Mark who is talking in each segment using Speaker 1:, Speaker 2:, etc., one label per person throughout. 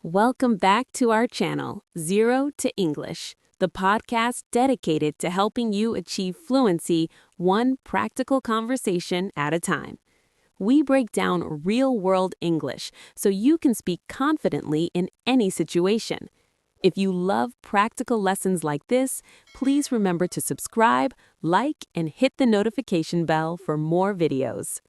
Speaker 1: Welcome back to our channel, Zero to English, the podcast dedicated to helping you achieve fluency one practical conversation at a time. We break down real-world English so you can speak confidently in any situation. If you love practical lessons like this, please remember to subscribe, like, and hit the notification bell for more videos.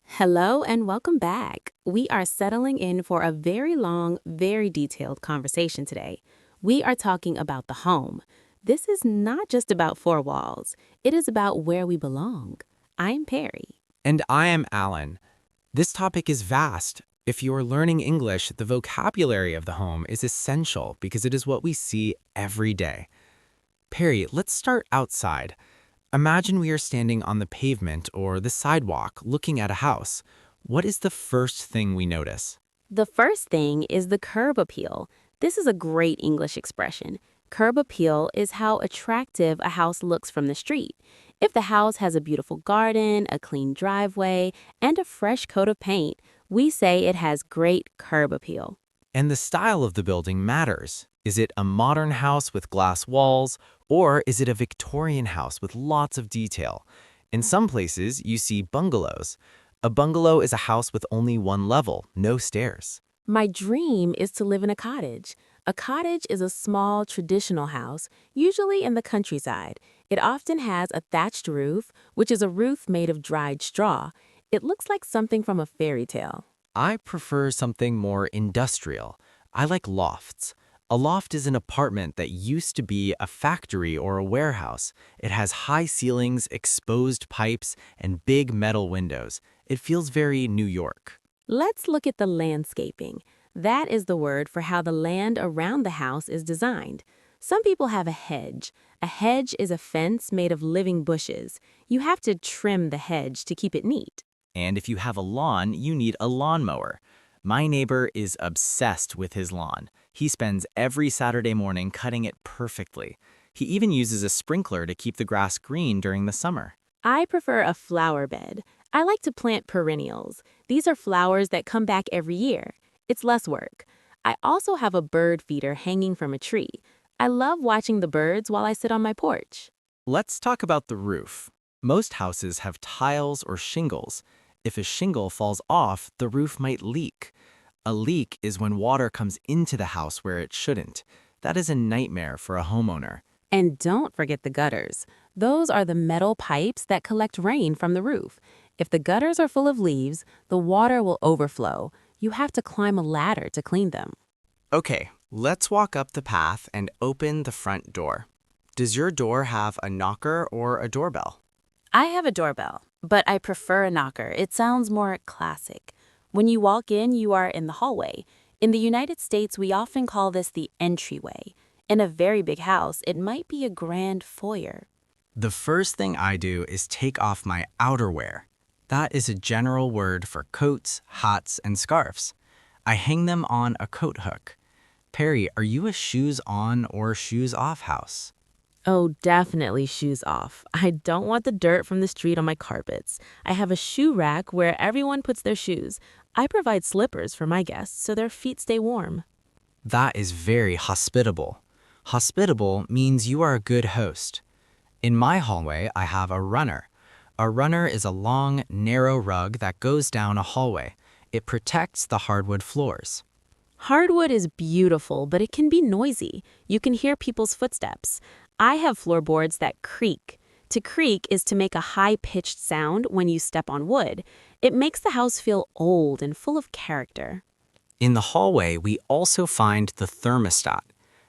Speaker 1: Hello and welcome back. We are settling in for a very long, very detailed conversation today. We are talking about the home. This is not just about four walls. It is about where we belong. I'm Perry.
Speaker 2: And I am Alan. This topic is vast. If you are learning English, the vocabulary of the home is essential because it is what we see every day. Perry, let's start outside. Imagine we are standing on the pavement or the sidewalk looking at a house. What is the first thing we notice?
Speaker 1: The first thing is the curb appeal. This is a great English expression. Curb appeal is how attractive a house looks from the street. If the house has a beautiful garden, a clean driveway, and a fresh coat of paint, we say it has great curb appeal.
Speaker 2: And the style of the building matters. Is it a modern house with glass walls, or is it a Victorian house with lots of detail? In some places, you see bungalows. A bungalow is a house with only one level, no stairs.
Speaker 1: My dream is to live in a cottage. A cottage is a small, traditional house, usually in the countryside. It often has a thatched roof, which is a roof made of dried straw. It looks like something from a fairy tale.
Speaker 2: I prefer something more industrial. I like lofts. A loft is an apartment that used to be a factory or a warehouse. It has high ceilings, exposed pipes, and big metal windows. It feels very New York.
Speaker 1: Let's look at the landscaping. That is the word for how the land around the house is designed. Some people have a hedge. A hedge is a fence made of living bushes. You have to trim the hedge to keep it neat.
Speaker 2: And if you have a lawn, you need a lawnmower. My neighbor is obsessed with his lawn. He spends every Saturday morning cutting it perfectly. He even uses a sprinkler to keep the grass green during the summer.
Speaker 1: I prefer a flower bed. I like to plant perennials. These are flowers that come back every year. It's less work. I also have a bird feeder hanging from a tree. I love watching the birds while I sit on my porch.
Speaker 2: Let's talk about the roof. Most houses have tiles or shingles. If a shingle falls off, the roof might leak. A leak is when water comes into the house where it shouldn't. That is a nightmare for a homeowner.
Speaker 1: And don't forget the gutters. Those are the metal pipes that collect rain from the roof. If the gutters are full of leaves, the water will overflow. You have to climb a ladder to clean them.
Speaker 2: Okay, let's walk up the path and open the front door. Does your door have a knocker or a doorbell?
Speaker 1: I have a doorbell, but I prefer a knocker. It sounds more classic. When you walk in, you are in the hallway. In the United States, we often call this the entryway. In a very big house, it might be a grand foyer.
Speaker 2: The first thing I do is take off my outerwear. That is a general word for coats, hats, and scarves. I hang them on a coat hook. Perry, are you a shoes on or shoes off house?
Speaker 1: Oh, definitely shoes off. I don't want the dirt from the street on my carpets. I have a shoe rack where everyone puts their shoes. I provide slippers for my guests so their feet stay warm.
Speaker 2: That is very hospitable. Hospitable means you are a good host. In my hallway, I have a runner. A runner is a long, narrow rug that goes down a hallway. It protects the hardwood floors.
Speaker 1: Hardwood is beautiful, but it can be noisy. You can hear people's footsteps. I have floorboards that creak. To creak is to make a high-pitched sound when you step on wood. It makes the house feel old and full of character.
Speaker 2: In the hallway, we also find the thermostat.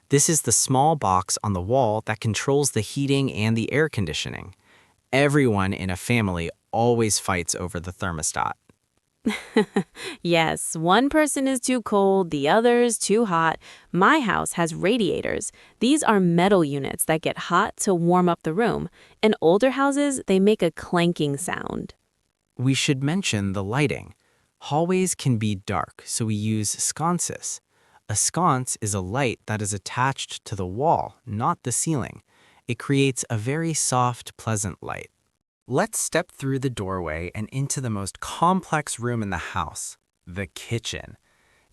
Speaker 2: This is the small box on the wall that controls the heating and the air conditioning. Everyone in a family always fights over the thermostat.
Speaker 1: Yes, one person is too cold, the other is too hot. My house has radiators. These are metal units that get hot to warm up the room. In older houses, they make a clanking sound.
Speaker 2: We should mention the lighting. Hallways can be dark, so we use sconces. A sconce is a light that is attached to the wall, not the ceiling. It creates a very soft, pleasant light. Let's step through the doorway and into the most complex room in the house, the kitchen.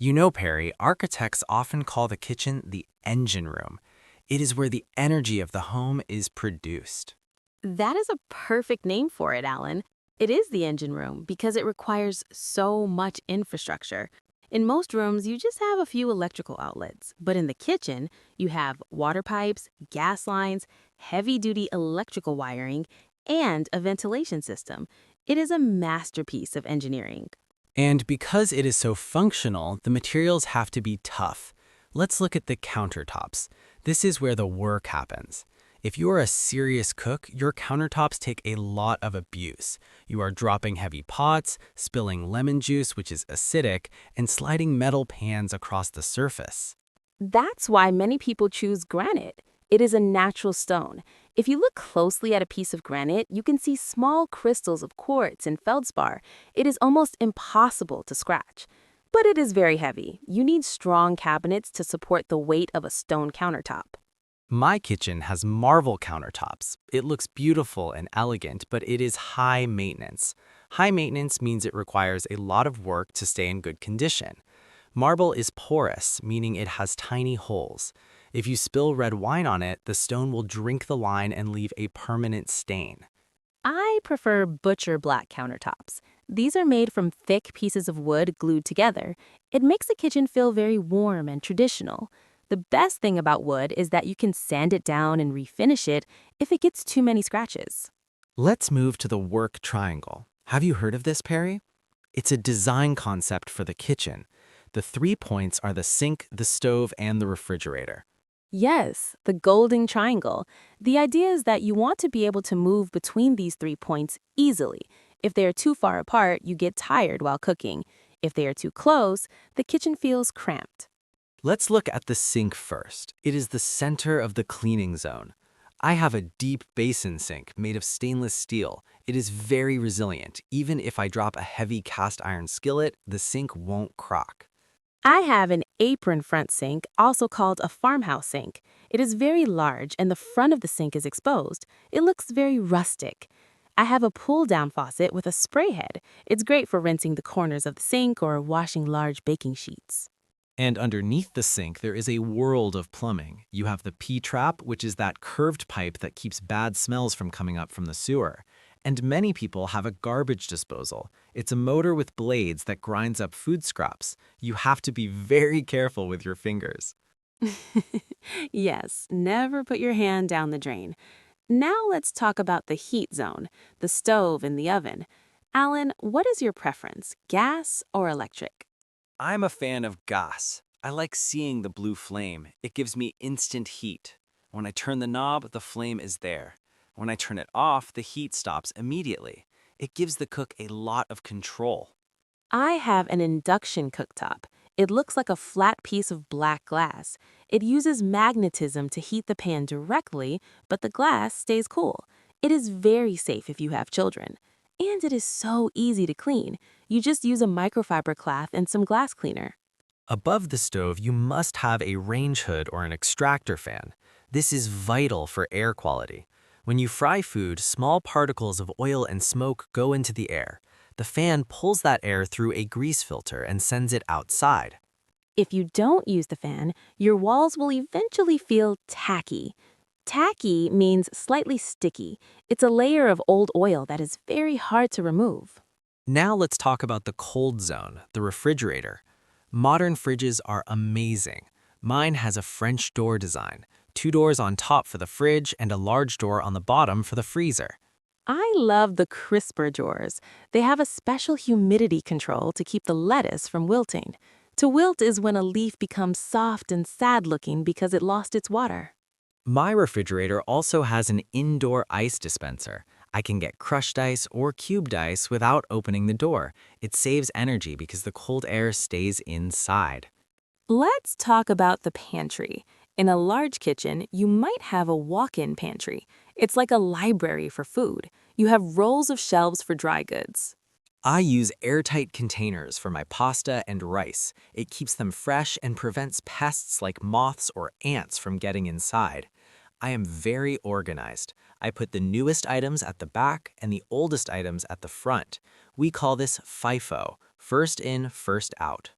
Speaker 2: You know, Perry, architects often call the kitchen the engine room. It is where the energy of the home is produced.
Speaker 1: That is a perfect name for it, Alan. It is the engine room because it requires so much infrastructure. In most rooms, you just have a few electrical outlets, but in the kitchen, you have water pipes, gas lines, heavy-duty electrical wiring, and a ventilation system. It is a masterpiece of engineering.
Speaker 2: And because it is so functional, the materials have to be tough. Let's look at the countertops. This is where the work happens. If you are a serious cook, your countertops take a lot of abuse. You are dropping heavy pots, spilling lemon juice, which is acidic, and sliding metal pans across the surface.
Speaker 1: That's why many people choose granite. It is a natural stone. If you look closely at a piece of granite, you can see small crystals of quartz and feldspar. It is almost impossible to scratch. But it is very heavy. You need strong cabinets to support the weight of a stone countertop.
Speaker 2: My kitchen has marble countertops. It looks beautiful and elegant, but it is high maintenance. High maintenance means it requires a lot of work to stay in good condition. Marble is porous, meaning it has tiny holes. If you spill red wine on it, the stone will drink the wine and leave a permanent stain.
Speaker 1: I prefer butcher black countertops. These are made from thick pieces of wood glued together. It makes the kitchen feel very warm and traditional. The best thing about wood is that you can sand it down and refinish it if it gets too many scratches.
Speaker 2: Let's move to the work triangle. Have you heard of this, Perry? It's a design concept for the kitchen. The 3 points are the sink, the stove, and the refrigerator.
Speaker 1: Yes, the golden triangle. The idea is that you want to be able to move between these 3 points easily. If they are too far apart, you get tired while cooking. If they are too close, the kitchen feels cramped.
Speaker 2: Let's look at the sink first. It is the center of the cleaning zone. I have a deep basin sink made of stainless steel. It is very resilient. Even if I drop a heavy cast iron skillet, the sink won't crock.
Speaker 1: I have an apron front sink, also called a farmhouse sink. It is very large and the front of the sink is exposed. It looks very rustic. I have a pull-down faucet with a spray head. It's great for rinsing the corners of the sink or washing large baking sheets.
Speaker 2: And underneath the sink, there is a world of plumbing. You have the P-trap, which is that curved pipe that keeps bad smells from coming up from the sewer. And many people have a garbage disposal. It's a motor with blades that grinds up food scraps. You have to be very careful with your fingers.
Speaker 1: Yes, never put your hand down the drain. Now let's talk about the heat zone, the stove and the oven. Alan, what is your preference, gas or electric?
Speaker 2: I'm a fan of gas. I like seeing the blue flame. It gives me instant heat. When I turn the knob, the flame is there. When I turn it off, the heat stops immediately. It gives the cook a lot of control.
Speaker 1: I have an induction cooktop. It looks like a flat piece of black glass. It uses magnetism to heat the pan directly, but the glass stays cool. It is very safe if you have children. And it is so easy to clean. You just use a microfiber cloth and some glass cleaner.
Speaker 2: Above the stove, you must have a range hood or an extractor fan. This is vital for air quality. When you fry food, small particles of oil and smoke go into the air. The fan pulls that air through a grease filter and sends it outside.
Speaker 1: If you don't use the fan, your walls will eventually feel tacky. Tacky means slightly sticky. It's a layer of old oil that is very hard to remove.
Speaker 2: Now let's talk about the cold zone, the refrigerator. Modern fridges are amazing. Mine has a French door design, 2 doors on top for the fridge and a large door on the bottom for the freezer.
Speaker 1: I love the crisper drawers. They have a special humidity control to keep the lettuce from wilting. To wilt is when a leaf becomes soft and sad-looking because it lost its water.
Speaker 2: My refrigerator also has an indoor ice dispenser. I can get crushed ice or cubed ice without opening the door. It saves energy because the cold air stays inside.
Speaker 1: Let's talk about the pantry. In a large kitchen, you might have a walk-in pantry. It's like a library for food. You have rows of shelves for dry goods.
Speaker 2: I use airtight containers for my pasta and rice. It keeps them fresh and prevents pests like moths or ants from getting inside. I am very organized. I put the newest items at the back and the oldest items at the front. We call this FIFO, first in, first out.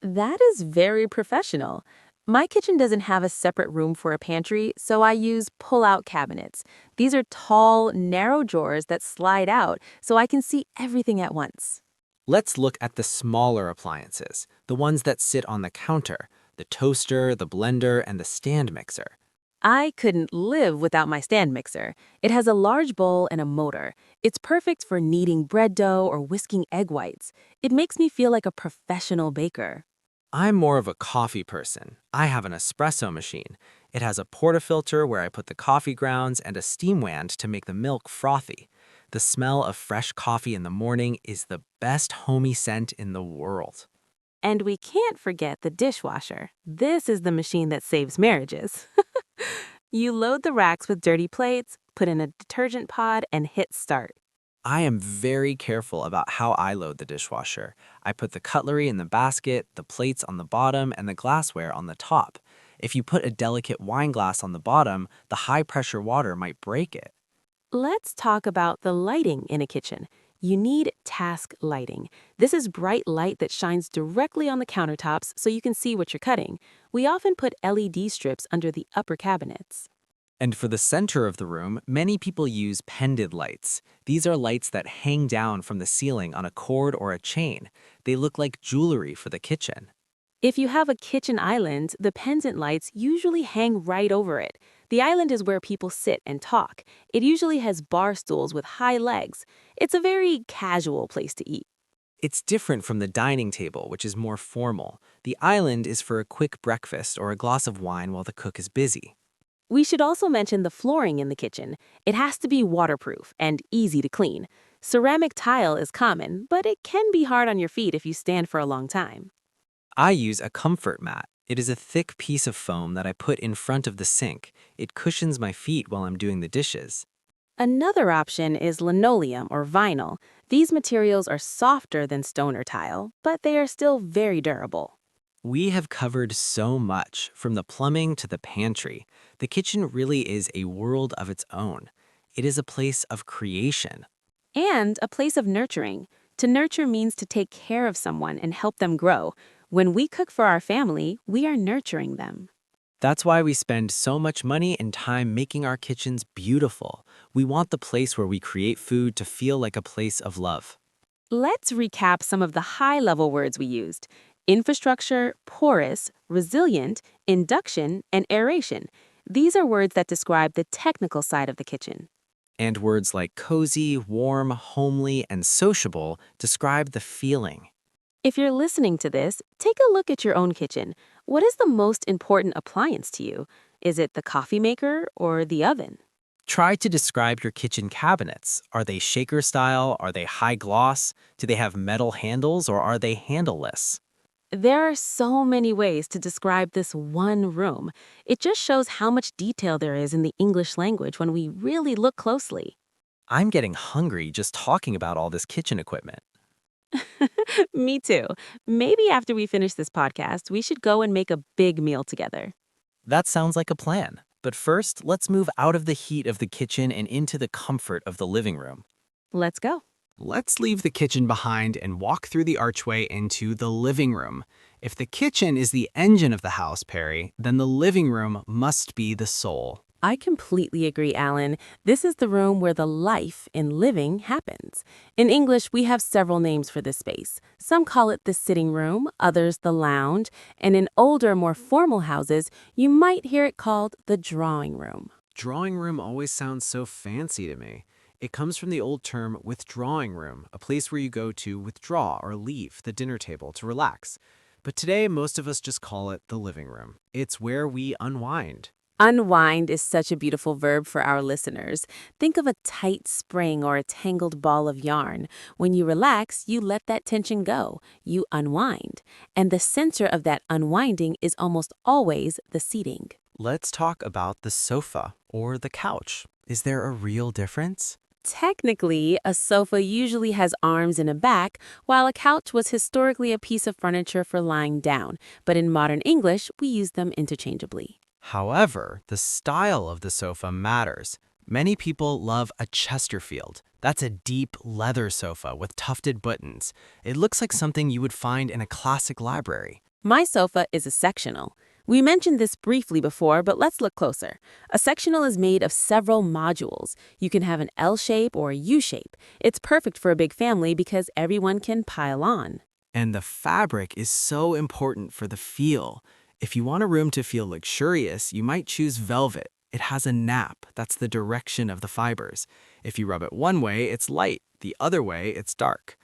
Speaker 1: That is very professional. My kitchen doesn't have a separate room for a pantry, so I use pull-out cabinets. These are tall, narrow drawers that slide out so I can see everything at once.
Speaker 2: Let's look at the smaller appliances, the ones that sit on the counter, the toaster, the blender, and the stand mixer.
Speaker 1: I couldn't live without my stand mixer. It has a large bowl and a motor. It's perfect for kneading bread dough or whisking egg whites. It makes me feel like a professional baker.
Speaker 2: I'm more of a coffee person. I have an espresso machine. It has a portafilter where I put the coffee grounds and a steam wand to make the milk frothy. The smell of fresh coffee in the morning is the best homey scent in the world.
Speaker 1: And we can't forget the dishwasher. This is the machine that saves marriages. You load the racks with dirty plates, put in a detergent pod, and hit start.
Speaker 2: I am very careful about how I load the dishwasher. I put the cutlery in the basket, the plates on the bottom, and the glassware on the top. If you put a delicate wine glass on the bottom, the high-pressure water might break it.
Speaker 1: Let's talk about the lighting in a kitchen. You need task lighting. This is bright light that shines directly on the countertops so you can see what you're cutting. We often put LED strips under the upper cabinets.
Speaker 2: And for the center of the room, many people use pendant lights. These are lights that hang down from the ceiling on a cord or a chain. They look like jewelry for the kitchen.
Speaker 1: If you have a kitchen island, the pendant lights usually hang right over it. The island is where people sit and talk. It usually has bar stools with high legs. It's a very casual place to eat.
Speaker 2: It's different from the dining table, which is more formal. The island is for a quick breakfast or a glass of wine while the cook is busy.
Speaker 1: We should also mention the flooring in the kitchen. It has to be waterproof and easy to clean. Ceramic tile is common, but it can be hard on your feet if you stand for a long time.
Speaker 2: I use a comfort mat. It is a thick piece of foam that I put in front of the sink. It cushions my feet while I'm doing the dishes.
Speaker 1: Another option is linoleum or vinyl. These materials are softer than stone or tile, but they are still very durable.
Speaker 2: We have covered so much, from the plumbing to the pantry. The kitchen really is a world of its own. It is a place of creation.
Speaker 1: And a place of nurturing. To nurture means to take care of someone and help them grow. When we cook for our family, we are nurturing them.
Speaker 2: That's why we spend so much money and time making our kitchens beautiful. We want the place where we create food to feel like a place of love.
Speaker 1: Let's recap some of the high-level words we used. Infrastructure, porous, resilient, induction, and aeration. These are words that describe the technical side of the kitchen.
Speaker 2: And words like cozy, warm, homely, and sociable describe the feeling.
Speaker 1: If you're listening to this, take a look at your own kitchen. What is the most important appliance to you? Is it the coffee maker or the oven?
Speaker 2: Try to describe your kitchen cabinets. Are they shaker style? Are they high gloss? Do they have metal handles or are they handleless?
Speaker 1: There are so many ways to describe this one room. It just shows how much detail there is in the English language when we really look closely.
Speaker 2: I'm getting hungry just talking about all this kitchen equipment.
Speaker 1: Me too. Maybe after we finish this podcast, we should go and make a big meal together.
Speaker 2: That sounds like a plan. But first, let's move out of the heat of the kitchen and into the comfort of the living room.
Speaker 1: Let's go.
Speaker 2: Let's leave the kitchen behind and walk through the archway into the living room. If the kitchen is the engine of the house, Perry, then the living room must be the soul.
Speaker 1: I completely agree, Alan. This is the room where the life in living happens. In English, we have several names for this space. Some call it the sitting room, others the lounge, and in older, more formal houses, you might hear it called the drawing room.
Speaker 2: Drawing room always sounds so fancy to me. It comes from the old term withdrawing room, a place where you go to withdraw or leave the dinner table to relax. But today, most of us just call it the living room. It's where we unwind.
Speaker 1: Unwind is such a beautiful verb for our listeners. Think of a tight spring or a tangled ball of yarn. When you relax, you let that tension go. You unwind. And the center of that unwinding is almost always the seating.
Speaker 2: Let's talk about the sofa or the couch. Is there a real difference?
Speaker 1: Technically, a sofa usually has arms and a back, while a couch was historically a piece of furniture for lying down. But in modern English, we use them interchangeably.
Speaker 2: However, the style of the sofa matters. Many people love a Chesterfield. That's a deep leather sofa with tufted buttons. It looks like something you would find in a classic library.
Speaker 1: My sofa is a sectional. We mentioned this briefly before, but let's look closer. A sectional is made of several modules. You can have an L shape or a U shape. It's perfect for a big family because everyone can pile on.
Speaker 3: And the fabric is so important for the feel. If you want a room to feel luxurious, you might choose velvet. It has a nap, that's the direction of the fibers. If you rub it one way, it's light, the other way, it's dark.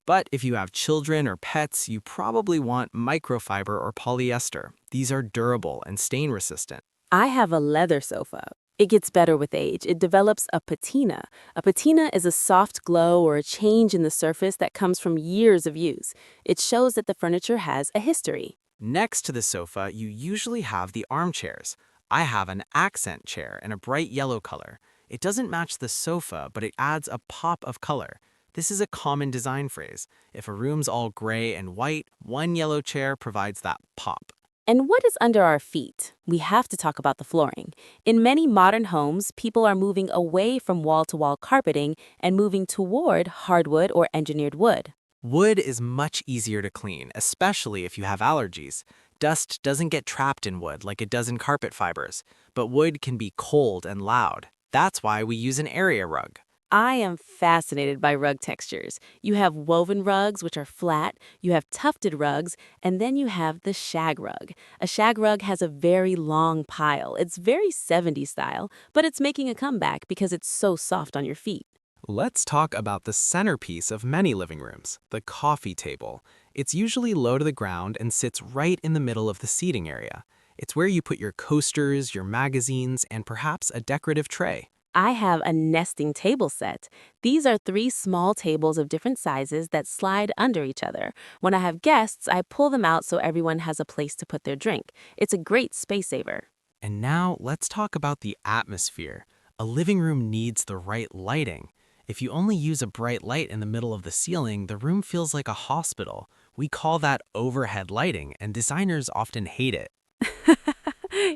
Speaker 3: But if you have children or pets, you probably want microfiber or polyester. These are durable and stain resistant.
Speaker 1: I have a leather sofa. It gets better with age. It develops a patina. A patina is a soft glow or a change in the surface that comes from years of use. It shows that the furniture has a history.
Speaker 3: Next to the sofa, you usually have the armchairs. I have an accent chair in a bright yellow color. It doesn't match the sofa, but it adds a pop of color. This is a common design phrase. If a room's all gray and white, one yellow chair provides that pop.
Speaker 1: And what is under our feet? We have to talk about the flooring. In many modern homes, people are moving away from wall-to-wall carpeting and moving toward hardwood or engineered wood.
Speaker 3: Wood is much easier to clean, especially if you have allergies. Dust doesn't get trapped in wood like it does in carpet fibers, but wood can be cold and loud. That's why we use an area rug.
Speaker 1: I am fascinated by rug textures. You have woven rugs, which are flat, you have tufted rugs, and then you have the shag rug. A shag rug has a very long pile. It's very 70s style, but it's making a comeback because it's so soft on your feet.
Speaker 2: Let's talk about the centerpiece of many living rooms, the coffee table. It's usually low to the ground and sits right in the middle of the seating area. It's where you put your coasters, your magazines, and perhaps a decorative tray.
Speaker 1: I have a nesting table set. These are 3 small tables of different sizes that slide under each other. When I have guests, I pull them out so everyone has a place to put their drink. It's a great space saver.
Speaker 2: And now let's talk about the atmosphere. A living room needs the right lighting. If you only use a bright light in the middle of the ceiling, the room feels like a hospital. We call that overhead lighting, and designers often hate it.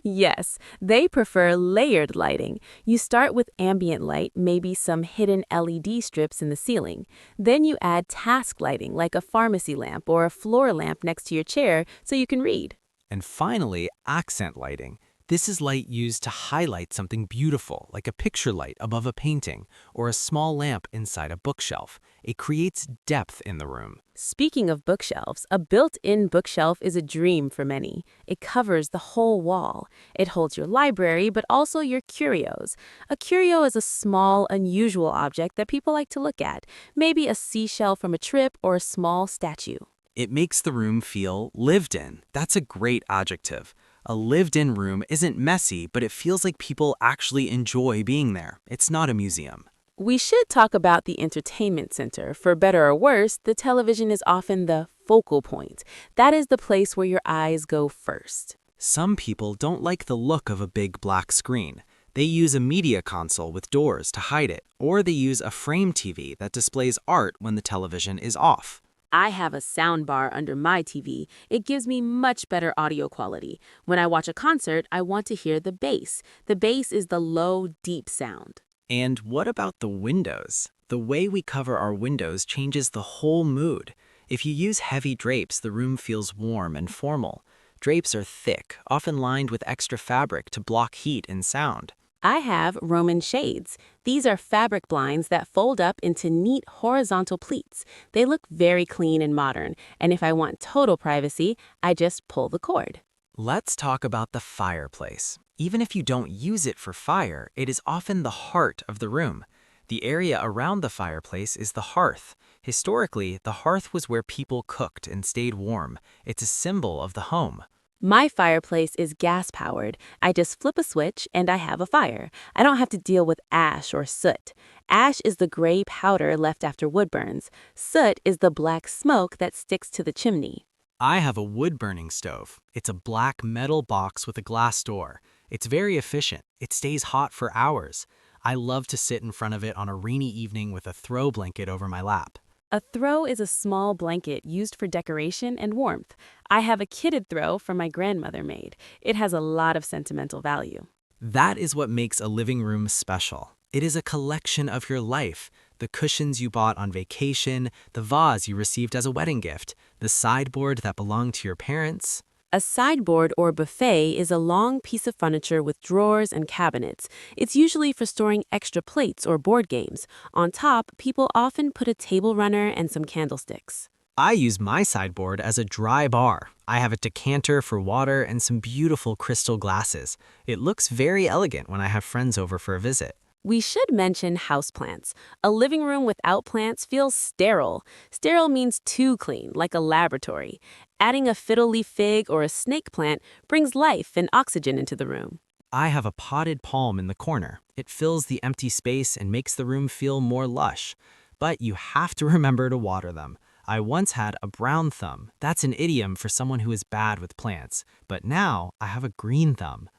Speaker 1: Yes, they prefer layered lighting. You start with ambient light, maybe some hidden LED strips in the ceiling. Then you add task lighting, like a pharmacy lamp or a floor lamp next to your chair so you can read.
Speaker 2: And finally, accent lighting. This is light used to highlight something beautiful, like a picture light above a painting or a small lamp inside a bookshelf. It creates depth in the room.
Speaker 1: Speaking of bookshelves, a built-in bookshelf is a dream for many. It covers the whole wall. It holds your library, but also your curios. A curio is a small, unusual object that people like to look at, maybe a seashell from a trip or a small statue.
Speaker 3: It makes the room feel lived in. That's a great adjective. A lived-in room isn't messy, but it feels like people actually enjoy being there. It's not a museum.
Speaker 1: We should talk about the entertainment center. For better or worse, the television is often the focal point. That is the place where your eyes go first.
Speaker 3: Some people don't like the look of a big black screen. They use a media console with doors to hide it, or they use a frame TV that displays art when the television is off.
Speaker 1: I have a sound bar under my TV. It gives me much better audio quality. When I watch a concert, I want to hear the bass. The bass is the low, deep sound.
Speaker 3: And what about the windows? The way we cover our windows changes the whole mood. If you use heavy drapes, the room feels warm and formal. Drapes are thick, often lined with extra fabric to block heat and sound.
Speaker 1: I have Roman shades. These are fabric blinds that fold up into neat horizontal pleats. They look very clean and modern, and if I want total privacy, I just pull the cord.
Speaker 3: Let's talk about the fireplace. Even if you don't use it for fire, it is often the heart of the room. The area around the fireplace is the hearth. Historically, the hearth was where people cooked and stayed warm. It's a symbol of the home.
Speaker 1: My fireplace is gas-powered. I just flip a switch and I have a fire. I don't have to deal with ash or soot. Ash is the gray powder left after wood burns. Soot is the black smoke that sticks to the chimney.
Speaker 3: I have a wood-burning stove. It's a black metal box with a glass door. It's very efficient. It stays hot for hours. I love to sit in front of it on a rainy evening with a throw blanket over my lap.
Speaker 1: A throw is a small blanket used for decoration and warmth. I have a kitted throw from my grandmother made. It has a lot of sentimental value.
Speaker 3: That is what makes a living room special. It is a collection of your life. The cushions you bought on vacation, the vase you received as a wedding gift, the sideboard that belonged to your parents.
Speaker 1: A sideboard or buffet is a long piece of furniture with drawers and cabinets. It's usually for storing extra plates or board games. On top, people often put a table runner and some candlesticks.
Speaker 3: I use my sideboard as a dry bar. I have a decanter for water and some beautiful crystal glasses. It looks very elegant when I have friends over for a visit.
Speaker 1: We should mention houseplants. A living room without plants feels sterile. Sterile means too clean, like a laboratory. Adding a fiddle leaf fig or a snake plant brings life and oxygen into the room.
Speaker 3: I have a potted palm in the corner. It fills the empty space and makes the room feel more lush. But you have to remember to water them. I once had a brown thumb. That's an idiom for someone who is bad with plants. But now I have a green thumb.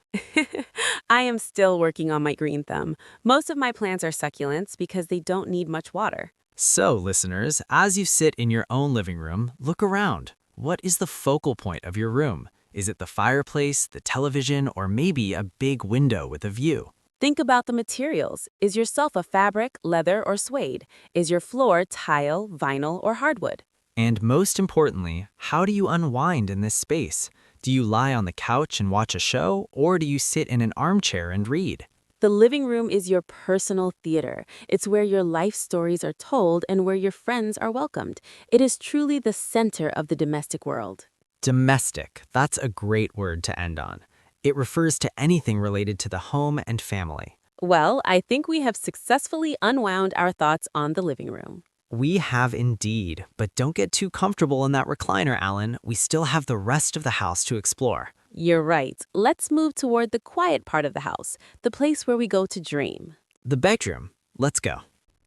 Speaker 1: I am still working on my green thumb. Most of my plants are succulents because they don't need much water.
Speaker 3: So, listeners, as you sit in your own living room, look around. What is the focal point of your room? Is it the fireplace, the television, or maybe a big window with a view?
Speaker 1: Think about the materials. Is your sofa fabric, leather, or suede? Is your floor tile, vinyl, or hardwood?
Speaker 3: And most importantly, how do you unwind in this space? Do you lie on the couch and watch a show, or do you sit in an armchair and read?
Speaker 1: The living room is your personal theater. It's where your life stories are told and where your friends are welcomed. It is truly the center of the domestic world.
Speaker 3: Domestic, that's a great word to end on. It refers to anything related to the home and family.
Speaker 1: Well, I think we have successfully unwound our thoughts on the living room.
Speaker 3: We have indeed, but don't get too comfortable in that recliner, Alan. We still have the rest of the house to explore.
Speaker 1: You're right. Let's move toward the quiet part of the house, the place where we go to dream.
Speaker 3: The bedroom. Let's go.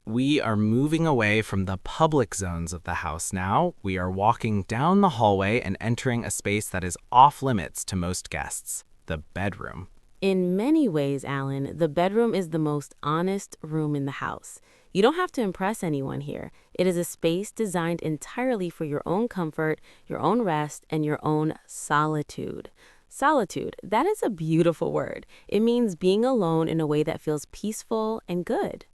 Speaker 2: We are moving away from the public zones of the house now. We are walking down the hallway and entering a space that is off limits to most guests, the bedroom.
Speaker 1: In many ways, Alan, the bedroom is the most honest room in the house. You don't have to impress anyone here. It is a space designed entirely for your own comfort, your own rest, and your own solitude. Solitude, that is a beautiful word. It means being alone in a way that feels peaceful and good.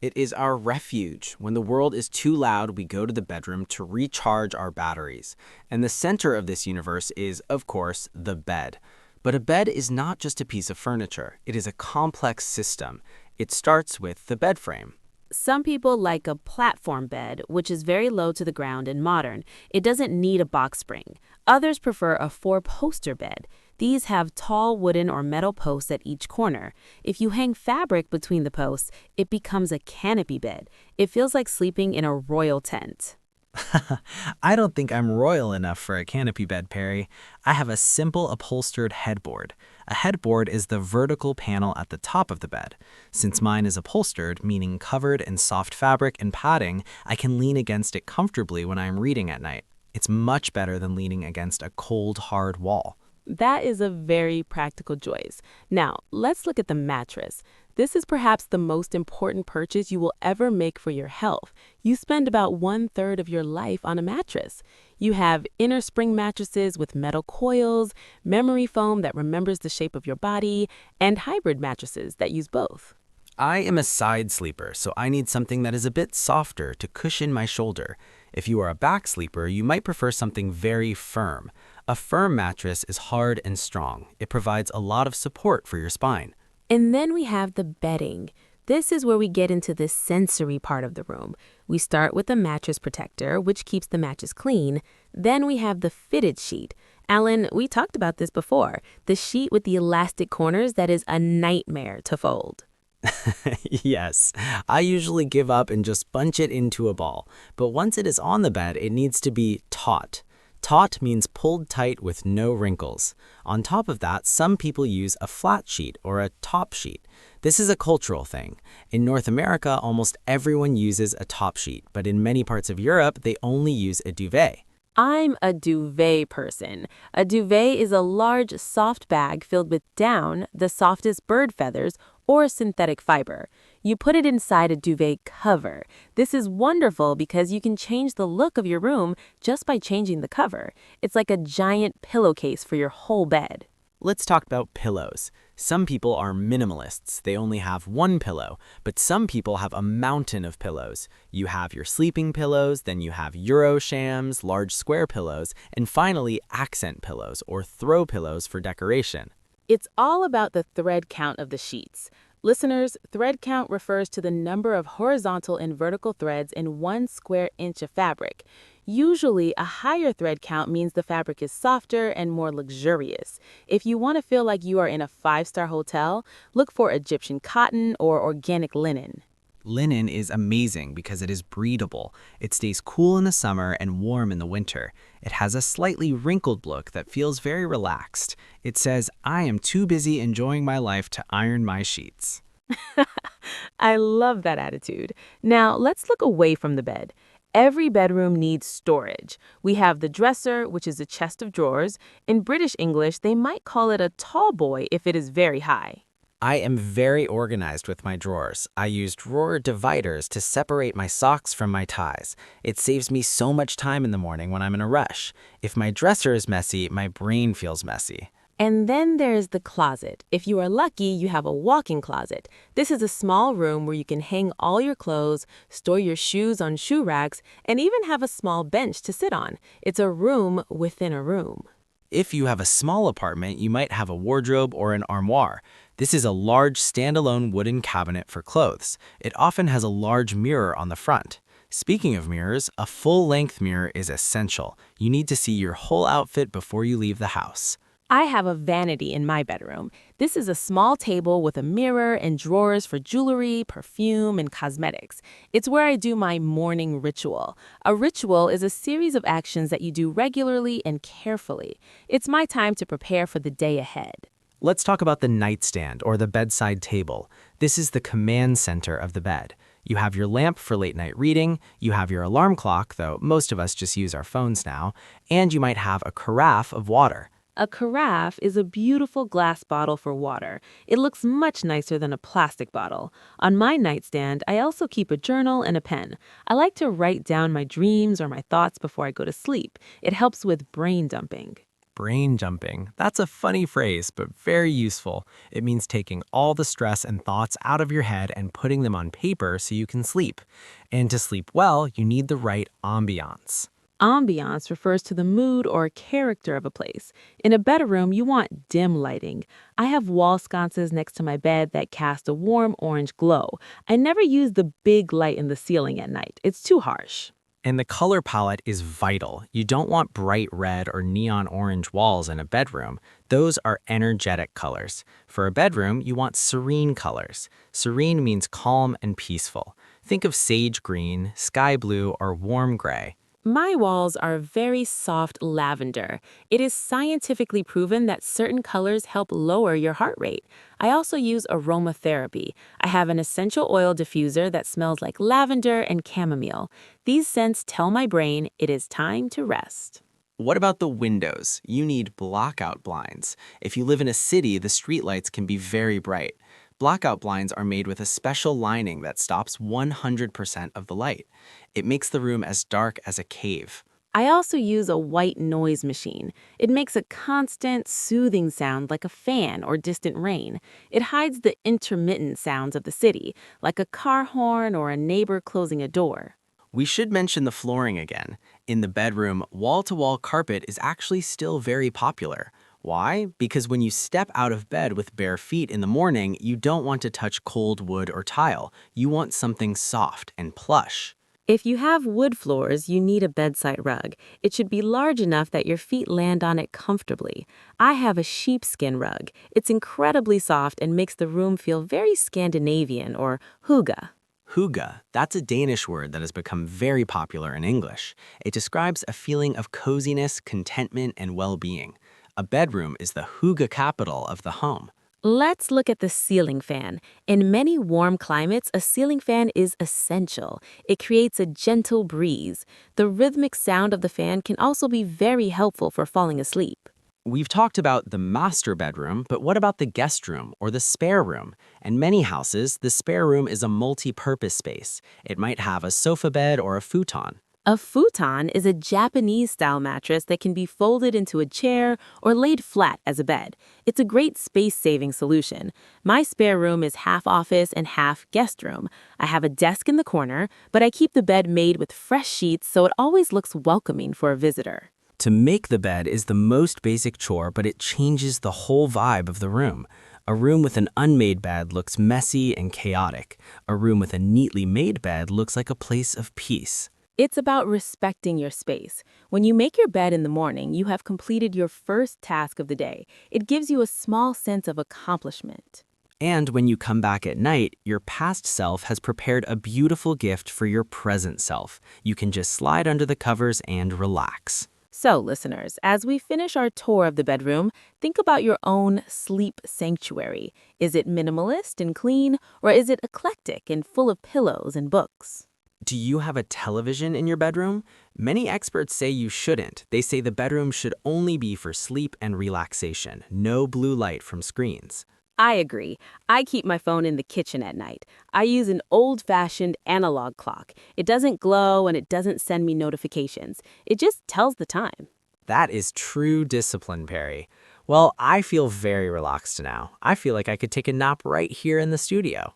Speaker 2: It is our refuge. When the world is too loud, we go to the bedroom to recharge our batteries. And the center of this universe is, of course, the bed. But a bed is not just a piece of furniture. It is a complex system. It starts with the bed frame.
Speaker 1: Some people like a platform bed, which is very low to the ground and modern. It doesn't need a box spring. Others prefer a four-poster bed. These have tall wooden or metal posts at each corner. If you hang fabric between the posts, it becomes a canopy bed. It feels like sleeping in a royal tent.
Speaker 3: I don't think I'm royal enough for a canopy bed, Perry. I have a simple upholstered headboard. A headboard is the vertical panel at the top of the bed. Since mine is upholstered, meaning covered in soft fabric and padding, I can lean against it comfortably when I am reading at night. It's much better than leaning against a cold, hard wall.
Speaker 1: That is a very practical choice. Now, let's look at the mattress. This is perhaps the most important purchase you will ever make for your health. You spend about 1/3 of your life on a mattress. You have inner spring mattresses with metal coils, memory foam that remembers the shape of your body, and hybrid mattresses that use both.
Speaker 2: I am a side sleeper, so I need something that is a bit softer to cushion my shoulder. If you are a back sleeper, you might prefer something very firm. A firm mattress is hard and strong. It provides a lot of support for your spine.
Speaker 1: And then we have the bedding. This is where we get into the sensory part of the room. We start with the mattress protector, which keeps the mattress clean. Then we have the fitted sheet. Alan, we talked about this before. The sheet with the elastic corners that is a nightmare to fold.
Speaker 2: Yes, I usually give up and just bunch it into a ball. But once it is on the bed, it needs to be taut. Taut means pulled tight with no wrinkles. On top of that, some people use a flat sheet or a top sheet. This is a cultural thing. In North America, almost everyone uses a top sheet, but in many parts of Europe, they only use a duvet.
Speaker 1: I'm a duvet person. A duvet is a large, soft bag filled with down, the softest bird feathers, or synthetic fiber. You put it inside a duvet cover. This is wonderful because you can change the look of your room just by changing the cover. It's like a giant pillowcase for your whole bed.
Speaker 3: Let's talk about pillows. Some people are minimalists. They only have one pillow, but some people have a mountain of pillows. You have your sleeping pillows, then you have Euro shams, large square pillows, and finally accent pillows or throw pillows for decoration.
Speaker 1: It's all about the thread count of the sheets. Listeners, thread count refers to the number of horizontal and vertical threads in 1 square inch of fabric. Usually, a higher thread count means the fabric is softer and more luxurious. If you want to feel like you are in a 5-star hotel, look for Egyptian cotton or organic linen.
Speaker 3: Linen is amazing because it is breathable. It stays cool in the summer and warm in the winter. It has a slightly wrinkled look that feels very relaxed. It says, "I am too busy enjoying my life to iron my sheets."
Speaker 1: I love that attitude. Now, let's look away from the bed. Every bedroom needs storage. We have the dresser, which is a chest of drawers. In British English, they might call it a tall boy if it is very high.
Speaker 2: I am very organized with my drawers. I use drawer dividers to separate my socks from my ties. It saves me so much time in the morning when I'm in a rush. If my dresser is messy, my brain feels messy.
Speaker 1: And then there's the closet. If you are lucky, you have a walk-in closet. This is a small room where you can hang all your clothes, store your shoes on shoe racks, and even have a small bench to sit on. It's a room within a room.
Speaker 2: If you have a small apartment, you might have a wardrobe or an armoire. This is a large standalone wooden cabinet for clothes. It often has a large mirror on the front. Speaking of mirrors, a full-length mirror is essential. You need to see your whole outfit before you leave the house.
Speaker 1: I have a vanity in my bedroom. This is a small table with a mirror and drawers for jewelry, perfume, and cosmetics. It's where I do my morning ritual. A ritual is a series of actions that you do regularly and carefully. It's my time to prepare for the day ahead.
Speaker 2: Let's talk about the nightstand or the bedside table. This is the command center of the bed. You have your lamp for late night reading, you have your alarm clock, though most of us just use our phones now, and you might have a carafe of water.
Speaker 1: A carafe is a beautiful glass bottle for water. It looks much nicer than a plastic bottle. On my nightstand, I also keep a journal and a pen. I like to write down my dreams or my thoughts before I go to sleep. It helps with brain dumping.
Speaker 2: Brain jumping. That's a funny phrase, but very useful. It means taking all the stress and thoughts out of your head and putting them on paper so you can sleep. And to sleep well, you need the right ambiance.
Speaker 1: Ambiance refers to the mood or character of a place. In a bedroom, you want dim lighting. I have wall sconces next to my bed that cast a warm orange glow. I never use the big light in the ceiling at night. It's too harsh.
Speaker 2: And the color palette is vital. You don't want bright red or neon orange walls in a bedroom. Those are energetic colors. For a bedroom, you want serene colors. Serene means calm and peaceful. Think of sage green, sky blue, or warm gray.
Speaker 1: My walls are very soft lavender. It is scientifically proven that certain colors help lower your heart rate. I also use aromatherapy. I have an essential oil diffuser that smells like lavender and chamomile. These scents tell my brain it is time to rest.
Speaker 3: What about the windows? You need blackout blinds. If you live in a city, the streetlights can be very bright. Blackout blinds are made with a special lining that stops 100% of the light. It makes the room as dark as a cave.
Speaker 1: I also use a white noise machine. It makes a constant, soothing sound like a fan or distant rain. It hides the intermittent sounds of the city, like a car horn or a neighbor closing a door.
Speaker 3: We should mention the flooring again. In the bedroom, wall-to-wall carpet is actually still very popular. Why? Because when you step out of bed with bare feet in the morning, you don't want to touch cold wood or tile. You want something soft and plush.
Speaker 1: If you have wood floors, you need a bedside rug. It should be large enough that your feet land on it comfortably. I have a sheepskin rug. It's incredibly soft and makes the room feel very Scandinavian or hygge.
Speaker 3: Hygge, that's a Danish word that has become very popular in English. It describes a feeling of coziness, contentment, and well-being. A bedroom is the hygge capital of the home.
Speaker 1: Let's look at the ceiling fan. In many warm climates, a ceiling fan is essential. It creates a gentle breeze. The rhythmic sound of the fan can also be very helpful for falling asleep.
Speaker 3: We've talked about the master bedroom, but what about the guest room or the spare room? In many houses, the spare room is a multi-purpose space. It might have a sofa bed or a futon.
Speaker 1: A futon is a Japanese-style mattress that can be folded into a chair or laid flat as a bed. It's a great space-saving solution. My spare room is half office and half guest room. I have a desk in the corner, but I keep the bed made with fresh sheets so it always looks welcoming for a visitor.
Speaker 3: To make the bed is the most basic chore, but it changes the whole vibe of the room. A room with an unmade bed looks messy and chaotic. A room with a neatly made bed looks like a place of peace.
Speaker 1: It's about respecting your space. When you make your bed in the morning, you have completed your first task of the day. It gives you a small sense of accomplishment.
Speaker 3: And when you come back at night, your past self has prepared a beautiful gift for your present self. You can just slide under the covers and relax.
Speaker 1: So, listeners, as we finish our tour of the bedroom, think about your own sleep sanctuary. Is it minimalist and clean, or is it eclectic and full of pillows and books?
Speaker 3: Do you have a television in your bedroom? Many experts say you shouldn't. They say the bedroom should only be for sleep and relaxation, no blue light from screens.
Speaker 1: I agree. I keep my phone in the kitchen at night. I use an old-fashioned analog clock. It doesn't glow and it doesn't send me notifications. It just tells the time.
Speaker 3: That is true discipline, Perry. Well, I feel very relaxed now. I feel like I could take a nap right here in the studio.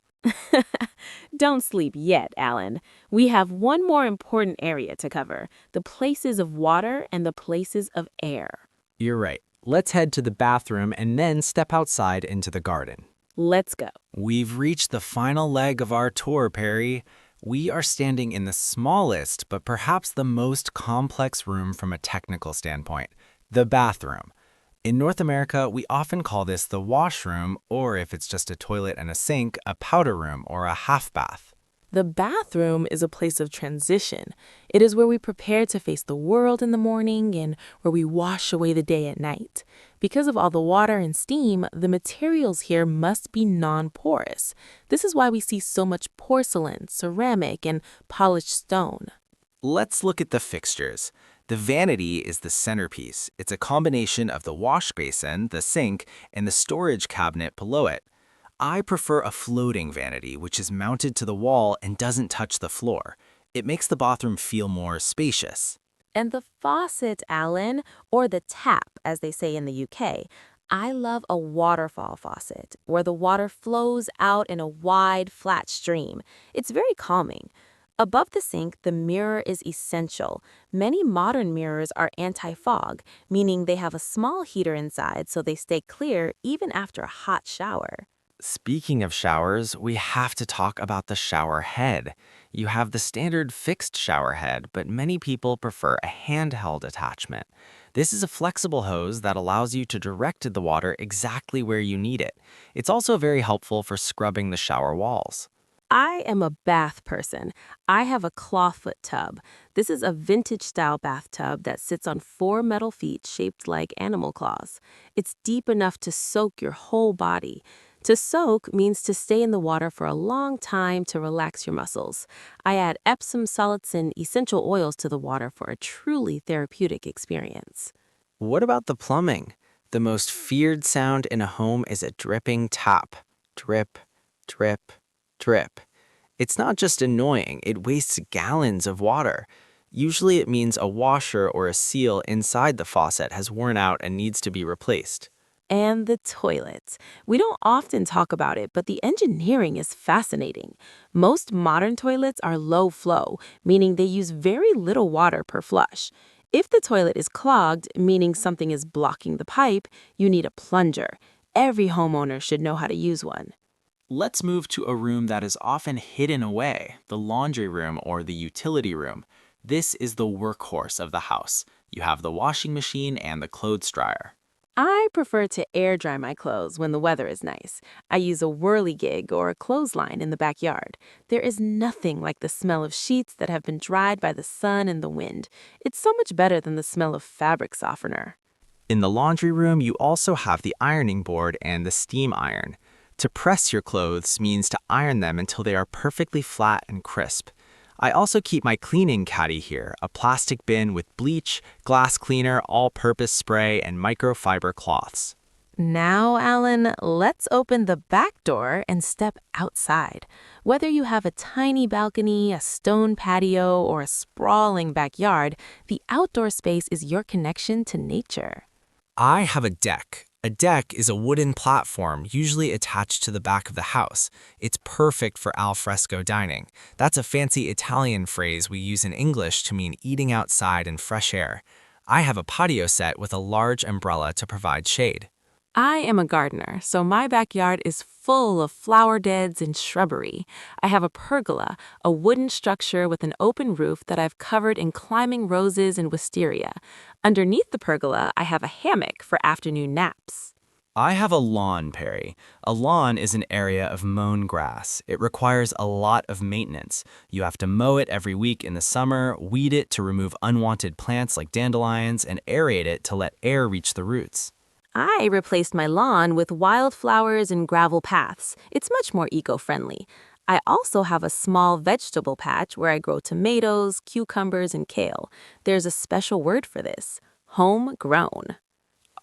Speaker 1: Don't sleep yet, Alan. We have one more important area to cover, the places of water and the places of air.
Speaker 3: You're right. Let's head to the bathroom and then step outside into the garden.
Speaker 1: Let's go.
Speaker 2: We've reached the final leg of our tour, Perry. We are standing in the smallest, but perhaps the most complex room from a technical standpoint, the bathroom. In North America, we often call this the washroom, or if it's just a toilet and a sink, a powder room or a half bath.
Speaker 4: The bathroom is a place of transition. It is where we prepare to face the world in the morning and where we wash away the day at night. Because of all the water and steam, the materials here must be non-porous. This is why we see so much porcelain, ceramic, and polished stone.
Speaker 2: Let's look at the fixtures. The vanity is the centerpiece. It's a combination of the wash basin, the sink, and the storage cabinet below it. I prefer a floating vanity, which is mounted to the wall and doesn't touch the floor. It makes the bathroom feel more spacious.
Speaker 1: And the faucet, Alan, or the tap, as they say in the UK. I love a waterfall faucet, where the water flows out in a wide, flat stream. It's very calming. Above the sink, the mirror is essential. Many modern mirrors are anti-fog, meaning they have a small heater inside so they stay clear even after a hot shower.
Speaker 3: Speaking of showers, we have to talk about the shower head. You have the standard fixed shower head, but many people prefer a handheld attachment. This is a flexible hose that allows you to direct the water exactly where you need it. It's also very helpful for scrubbing the shower walls.
Speaker 1: I am a bath person. I have a clawfoot tub. This is a vintage-style bathtub that sits on 4 metal feet shaped like animal claws. It's deep enough to soak your whole body. To soak means to stay in the water for a long time to relax your muscles. I add Epsom salts and essential oils to the water for a truly therapeutic experience.
Speaker 3: What about the plumbing? The most feared sound in a home is a dripping tap. Drip, drip, drip. It's not just annoying, it wastes gallons of water. Usually it means a washer or a seal inside the faucet has worn out and needs to be replaced.
Speaker 1: And the toilets. We don't often talk about it, but the engineering is fascinating. Most modern toilets are low flow, meaning they use very little water per flush. If the toilet is clogged, meaning something is blocking the pipe, you need a plunger. Every homeowner should know how to use one.
Speaker 2: Let's move to a room that is often hidden away, the laundry room or the utility room. This is the workhorse of the house. You have the washing machine and the clothes dryer.
Speaker 1: I prefer to air dry my clothes when the weather is nice. I use a whirligig or a clothesline in the backyard. There is nothing like the smell of sheets that have been dried by the sun and the wind. It's so much better than the smell of fabric softener.
Speaker 2: In the laundry room, you also have the ironing board and the steam iron. To press your clothes means to iron them until they are perfectly flat and crisp. I also keep my cleaning caddy here, a plastic bin with bleach, glass cleaner, all-purpose spray, and microfiber cloths.
Speaker 4: Now, Alan, let's open the back door and step outside. Whether you have a tiny balcony, a stone patio, or a sprawling backyard, the outdoor space is your connection to nature.
Speaker 2: I have a deck. A deck is a wooden platform usually attached to the back of the house. It's perfect for al fresco dining. That's a fancy Italian phrase we use in English to mean eating outside in fresh air. I have a patio set with a large umbrella to provide shade.
Speaker 1: I am a gardener, so my backyard is full of flower beds and shrubbery. I have a pergola, a wooden structure with an open roof that I've covered in climbing roses and wisteria. Underneath the pergola, I have a hammock for afternoon naps.
Speaker 2: I have a lawn, Perry. A lawn is an area of mown grass. It requires a lot of maintenance. You have to mow it every week in the summer, weed it to remove unwanted plants like dandelions, and aerate it to let air reach the roots.
Speaker 1: I replaced my lawn with wildflowers and gravel paths. It's much more eco-friendly. I also have a small vegetable patch where I grow tomatoes, cucumbers, and kale. There's a special word for this: homegrown.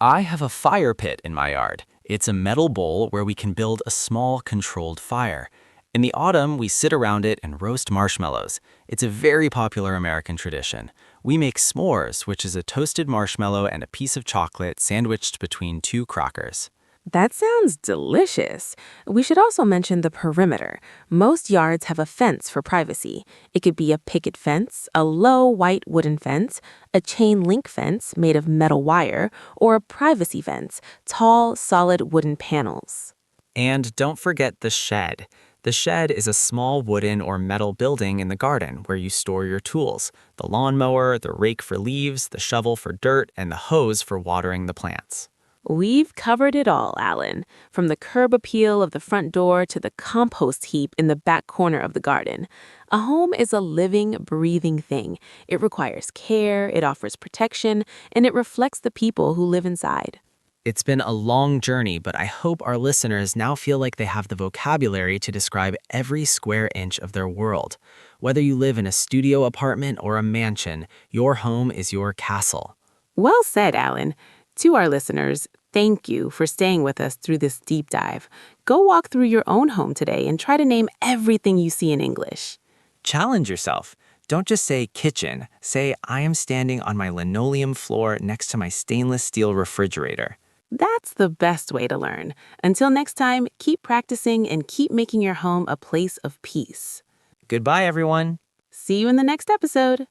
Speaker 2: I have a fire pit in my yard. It's a metal bowl where we can build a small, controlled fire. In the autumn, we sit around it and roast marshmallows. It's a very popular American tradition. We make s'mores, which is a toasted marshmallow and a piece of chocolate sandwiched between two crackers.
Speaker 4: That sounds delicious. We should also mention the perimeter. Most yards have a fence for privacy. It could be a picket fence, a low white wooden fence, a chain link fence made of metal wire, or a privacy fence, tall, solid wooden panels.
Speaker 2: And don't forget the shed. The shed is a small wooden or metal building in the garden where you store your tools: the lawnmower, the rake for leaves, the shovel for dirt, and the hose for watering the plants.
Speaker 1: We've covered it all, Alan, from the curb appeal of the front door to the compost heap in the back corner of the garden. A home is a living, breathing thing. It requires care, it offers protection, and it reflects the people who live inside.
Speaker 2: It's been a long journey, but I hope our listeners now feel like they have the vocabulary to describe every square inch of their world. Whether you live in a studio apartment or a mansion, your home is your castle.
Speaker 1: Well said, Alan. To our listeners, thank you for staying with us through this deep dive. Go walk through your own home today and try to name everything you see in English.
Speaker 2: Challenge yourself. Don't just say kitchen. Say, I am standing on my linoleum floor next to my stainless steel refrigerator.
Speaker 1: That's the best way to learn. Until next time, keep practicing and keep making your home a place of peace.
Speaker 2: Goodbye, everyone.
Speaker 1: See you in the next episode.